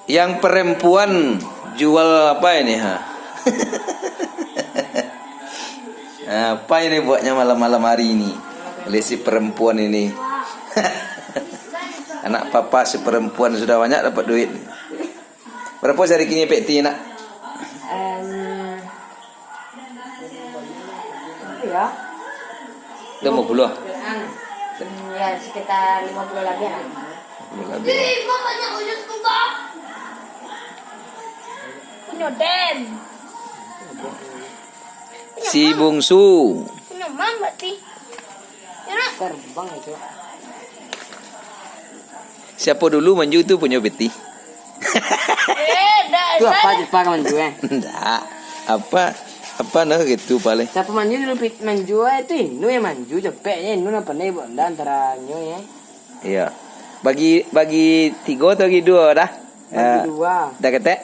Yang perempuan jual apa ini ha? Apa ini buatnya malam-malam hari ini? Oleh si perempuan ini. Anak papa si perempuan sudah banyak dapat duit. Berapa hari kini peti nak? Ya. 50. Ya sekitar 50 lebih lah. Lebih. Punya Den. Si bungsu. Punya Mam berarti. Ya nak. Terbang itu. Siapa dulu manju tu punya peti? Dah. Itu apa Jepang manju Enggak. Apa nah gitu paling. Siapa manju dulu manju itu Inu yang manju cepetnya Inu apa nih buat antara nyo ya. Iya. Bagi 3 atau bagi 2 dah? Bagi 2. Dah ketek?